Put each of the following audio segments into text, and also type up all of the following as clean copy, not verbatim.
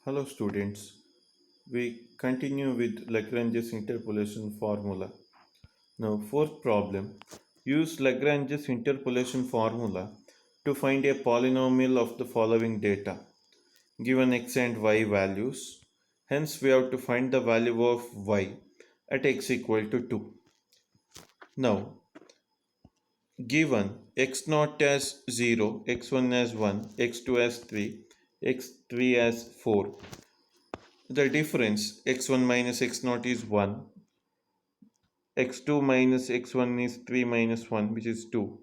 Hello students, we continue with Lagrange's interpolation formula. Now fourth problem, use Lagrange's interpolation formula to find a polynomial of the following data, given x and y values. Hence we have to find the value of y at x equal to 2. Now given x0 as 0, x1 as 1, x2 as 3, x3 as 4. The difference x1 minus x0 is 1, x2 minus x1 is 3 minus 1, which is 2.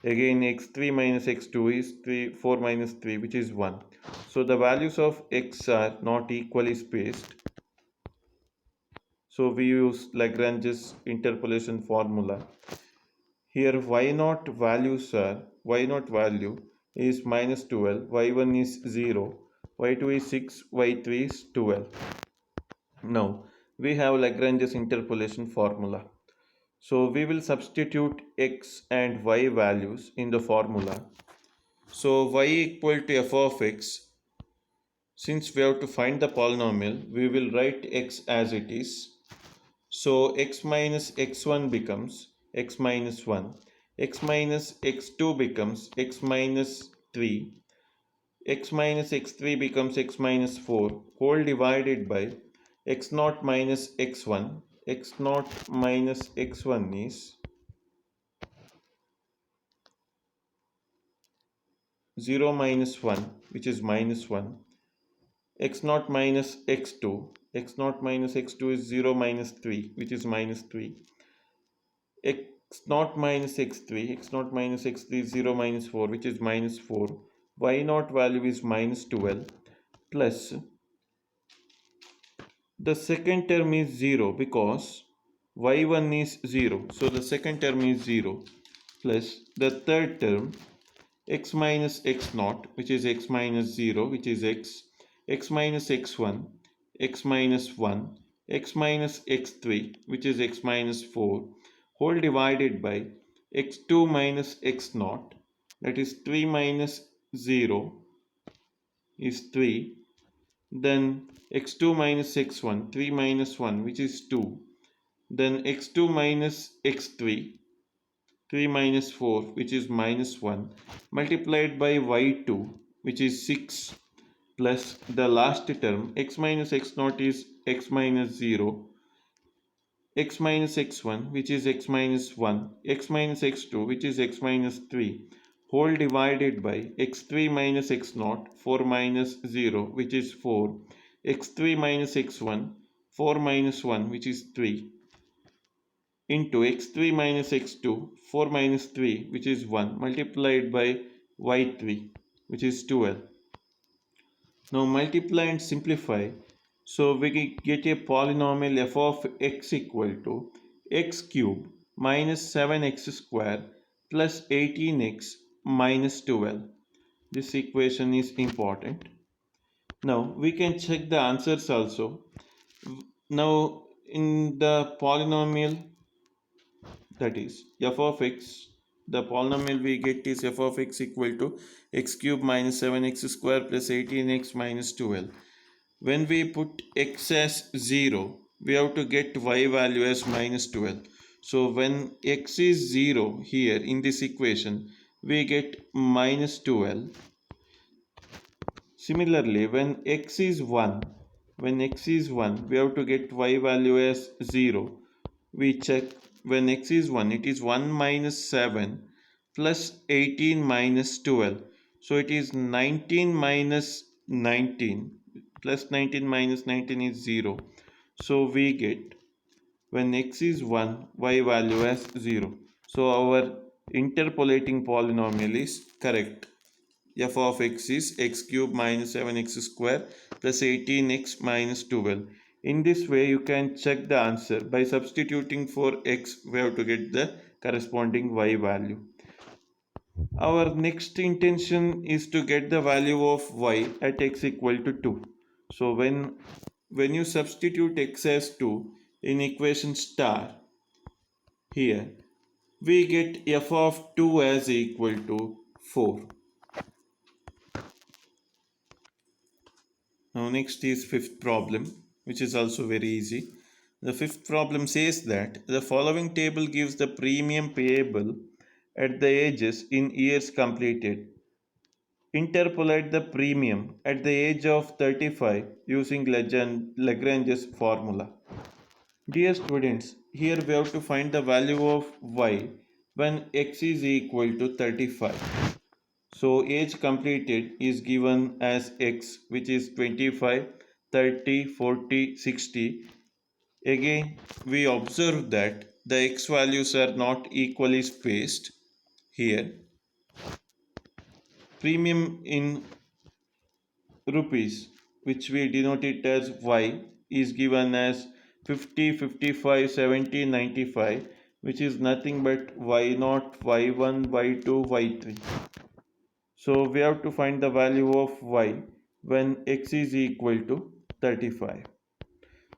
Again x3 minus x2 is 4 minus 3, which is 1. So the values of x are not equally spaced. So we use Lagrange's interpolation formula. Here y0 values are, y0 value is minus 12, y1 is 0, y2 is 6, y3 is 12. Now we have Lagrange's interpolation formula. So we will substitute x and y values in the formula. So y equal to f of x. Since we have to find the polynomial, we will write x as it is. So x minus x1 becomes x minus 1. X minus x2 becomes x minus 3. X minus x3 becomes x minus 4 whole divided by x0 minus x1. x0 minus x1 is 0 minus 1, which is minus 1. x0 minus x2. x0 minus x2 is 0 minus 3, which is minus 3. x0 minus x3. x0 minus x3 is 0 minus 4, which is minus 4. y0 value is minus 12 plus the second term is 0 because y1 is 0. So the second term is 0 plus the third term x minus x0, which is x minus 0, which is x minus x1, x minus 1, x minus x3, which is x minus 4, whole divided by x2 minus x0, that is 3 minus 0 is 3, then x2 minus x1, 3 minus 1, which is 2, then x2 minus x3, 3 minus 4, which is minus 1, multiplied by y2, which is 6, plus the last term x minus x0 is x minus 0, x minus x1, which is x minus 1, x minus x2, which is x minus 3, whole divided by x3 minus x0, 4 minus 0, which is 4, x3 minus x1, 4 minus 1, which is 3, into x3 minus x2, 4 minus 3, which is 1, multiplied by y3, which is 12. Now multiply and simplify. So we get a polynomial f of x equal to x cube minus 7x square plus 18x minus 12. This equation is important. Now we can check the answers also. Now in the polynomial, that is f of x, the polynomial we get is f of x equal to x cube minus 7x square plus 18x minus 12. When we put x as 0, we have to get y value as minus 12. So when x is 0 here in this equation, we get minus 12. Similarly, when x is 1, we have to get y value as 0. We check when x is 1, it is 1 minus 7 plus 18 minus 12. So it is 19 minus 19 plus 19 minus 19 is 0. So we get when x is 1, y value as 0. So our interpolating polynomial is correct. F of x is x cube minus 7x square plus 18x minus 12. In this way you can check the answer by substituting for x. We have to get the corresponding y value. Our next intention is to get the value of y at x equal to 2. So when you substitute x as 2 in equation star, here we get f of 2 as equal to 4. Now next is fifth problem, which is also very easy. The fifth problem says that the following table gives the premium payable at the ages in years completed. Interpolate the premium at the age of 35 using Lagrange's formula. Dear students, here we have to find the value of y when x is equal to 35. So age completed is given as x, which is 25, 30, 40, 60. Again, we observe that the x values are not equally spaced here. Premium in rupees, which we denote it as y, is given as 50, 55, 70, 95, which is nothing but y0, y1, y2, y3. So we have to find the value of y when x is equal to 35.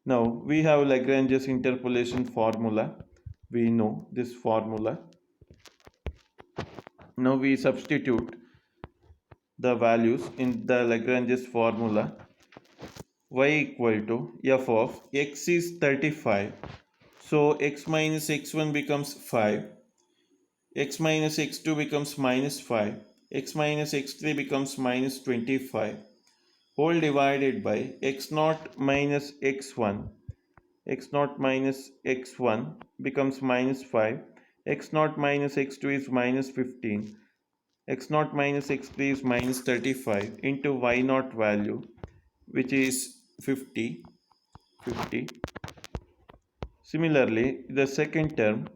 Now we have Lagrange's interpolation formula. We know this formula. Now we substitute the values in the Lagrange's formula. Y equal to f of x is 35. So x minus x1 becomes 5. X minus x2 becomes minus 5. X minus x3 becomes minus 25. Whole divided by x naught minus x1. X naught minus x1 becomes minus 5. X naught minus x2 is minus 15. X naught minus x3 is minus 35 into y naught value, which is 50. Similarly, the second term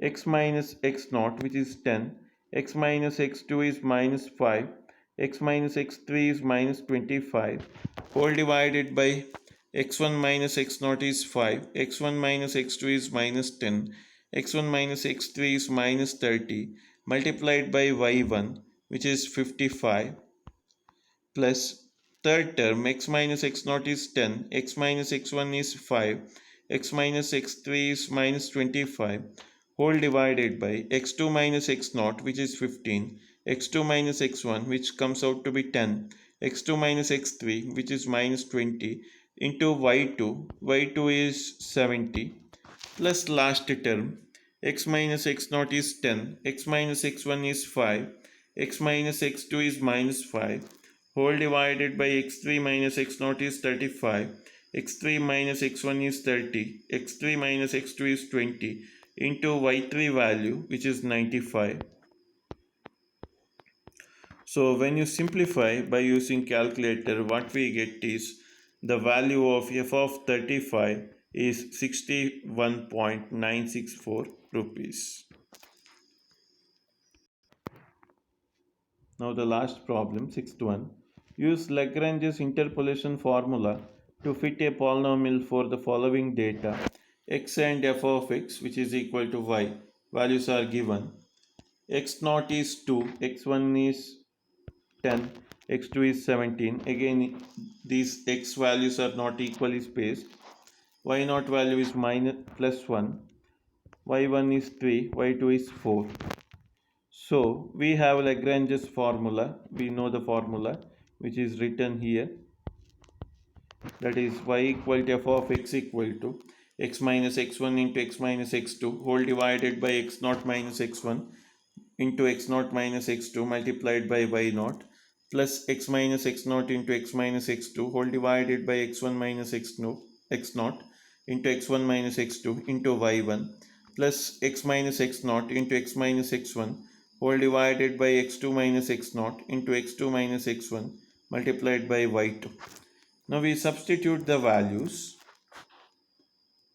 x minus x naught, which is 10, x minus x2 is minus 5, x minus x3 is minus 25, whole divided by x1 minus x naught is 5, x1 minus x2 is minus 10, x1 minus x3 is minus 30, multiplied by y1, which is 55, plus third term x minus x naught is 10, x minus x1 is 5, x minus x3 is minus 25, whole divided by x2 minus x naught, which is 15, x2 minus x1, which comes out to be 10, x2 minus x3, which is minus 20, into y2 is 70, plus last term x minus x naught is 10, x minus x1 is 5, x minus x2 is minus 5, whole divided by x3 minus x naught is 35, x3 minus x1 is 30, x3 minus x2 is 20, into y3 value, which is 95. So when you simplify by using calculator, what we get is the value of f of 35 is 61.964 rupees. Now the last problem, sixth one. Use Lagrange's interpolation formula to fit a polynomial for the following data. X and f of x, which is equal to y. Values are given. X naught is 2, x1 is 10, x2 is 17. Again, these x values are not equally spaced. Y naught value is minus plus 1. Y1 is 3, y2 is 4. So we have Lagrange's formula. We know the formula, which is written here. That is y equal to f of x equal to x minus x1 into x minus x2 whole divided by x naught minus x1 into x naught minus x2 multiplied by y naught plus x minus x naught into x minus x2 whole divided by x1 minus x naught into x1 minus x2 into y1 plus x minus x naught into x minus x1 whole divided by x2 minus x naught into x2 minus x1 multiplied by y2. Now we substitute the values.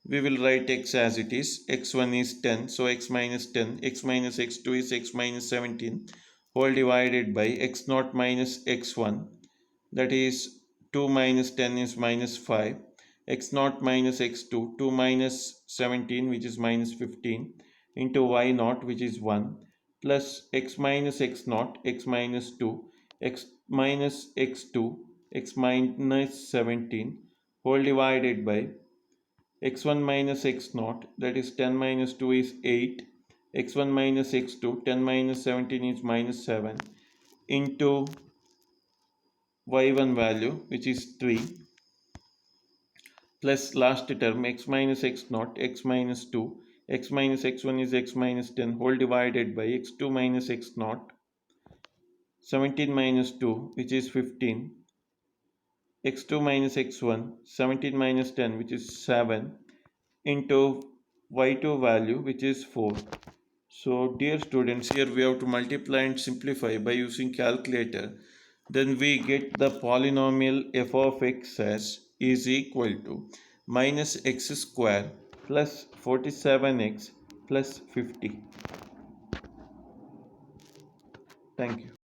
We will write x as it is. X1 is 10, so x minus 10. X minus x2 is x minus 17 whole divided by x naught minus x1, that is 2 minus 10 is minus 5. X naught minus x2, 2 minus 17, which is minus 15, into y naught, which is 1, plus x minus x naught, x minus 2, x minus x2, x minus 17 whole divided by x1 minus x naught, that is 10 minus 2 is 8, x1 minus x2, 10 minus 17 is minus 7, into y1 value which is 3 plus last term x minus x naught x minus 2 x minus x1 is x minus 10 whole divided by x2 minus x naught 17 minus 2 which is 15 x2 minus x1 17 minus 10 which is 7 into y2 value which is 4. So dear students, here we have to multiply and simplify by using calculator. Then we get the polynomial f of x as is equal to minus x square plus 47x plus 50. Thank you.